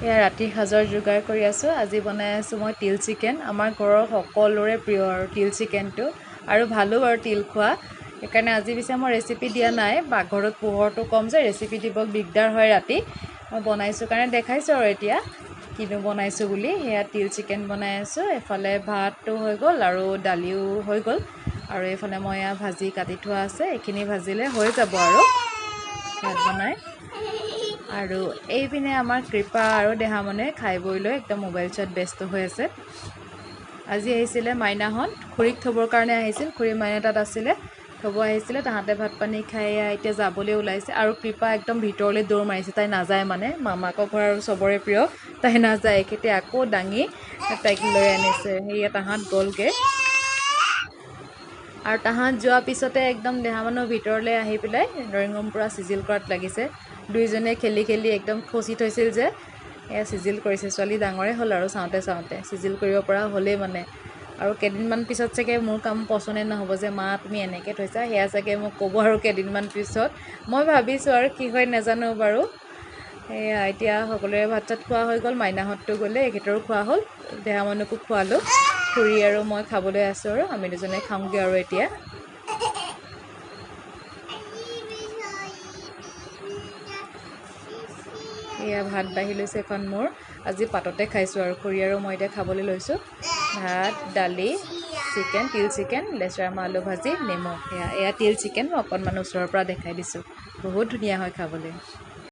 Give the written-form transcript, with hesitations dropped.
এয়া ৰাতিৰ সাজৰ যোগাৰ কৰি আছোঁ। আজি বনাই আছোঁ মই তিল চিকেন। আমাৰ ঘৰৰ সকলোৰে প্ৰিয় আৰু তিল চিকেনটো, আৰু ভালো বাৰু তিল খোৱা। সেইকাৰণে আজি পিছে মই ৰেচিপি দিয়া নাই, পাকঘৰত পোহৰটো কম যে ৰেচিপি দিব দিগদাৰ হয় ৰাতি। মই বনাইছোঁ কাৰণে দেখাইছোঁ আৰু এতিয়া কিনো বনাইছোঁ বুলি। সেয়া তিল চিকেন বনাই আছোঁ। এফালে ভাতটো হৈ গ'ল আৰু দালিও হৈ গ'ল, আৰু এইফালে মই এয়া ভাজি কাটি থোৱা আছে, এইখিনি ভাজিলে হৈ যাব আৰু ভাত বনাই। আৰু এইপিনে আমাৰ কৃপা আৰু দেহামনে খাই বৈ লৈ একদম মোবাইল চোৱাত ব্যস্ত হৈ আছে। আজি আহিছিলে মাইনাহঁত, খুৰীক থ'বৰ কাৰণে আহিছিল। খুৰী মাইনা তাত আছিলে, থ'ব আহিছিলে। তাহাঁতে ভাত পানী খাই এতিয়া যাবলৈ ওলাইছে, আৰু কৃপা একদম ভিতৰলৈ দৌৰ মাৰিছে। তাই নাযায় মানে, মামাকৰ ঘৰ আৰু চবৰে প্ৰিয়, তাই নাযায়। কেতিয়া আকৌ দাঙি তাইক লৈ আনিছে। সেয়া তাহাঁত গ'লগৈ, আৰু তাহাঁত যোৱাৰ পিছতে একদম দেহামনৰ ভিতৰলৈ আহি পেলাই ড্ৰয়িং ৰুম পূৰা চিজিল কৰাত লাগিছে। দুইজনে খেলি খেলি একদম খচি থৈছিল যে, এয়া চিজিল কৰিছে। ছোৱালী ডাঙৰে হ'ল আৰু চাওঁতে চাওঁতে চিজিল কৰিব পৰা হ'লেই মানে। আৰু কেইদিনমান পিছত চাগে মোৰ কাম পচন্দে নহ'ব যে মা তুমি এনেকৈ থৈছা, সেয়া চাগে মোক ক'ব আৰু কেইদিনমান পিছত। মই ভাবিছোঁ আৰু কি হয় নাজানো বাৰু। সেয়া এতিয়া সকলোৰে ভাত চাত খোৱা হৈ গ'ল। মাইনাহঁতটো গ'লে, এখেতৰো খোৱা হ'ল, দেহামনকো খোৱালোঁ। খুৰী আৰু মই খাবলৈ আছোঁ, আৰু আমি দুজনে খাওঁগৈ আৰু এতিয়া। এয়া ভাত বাঢ়ি লৈছে এখন মোৰ। আজি পাততে খাইছোঁ, আৰু খুৰী আৰু মই এতিয়া খাবলৈ লৈছোঁ। ভাত, দালি, চিকেন, তিল চিকেন, লেচেৰা মাহ আলু ভাজি, নেমু। এয়া তিল চিকেন মই অকণমান ওচৰৰ পৰা দেখাই দিছোঁ। বহুত ধুনীয়া হয় খাবলৈ।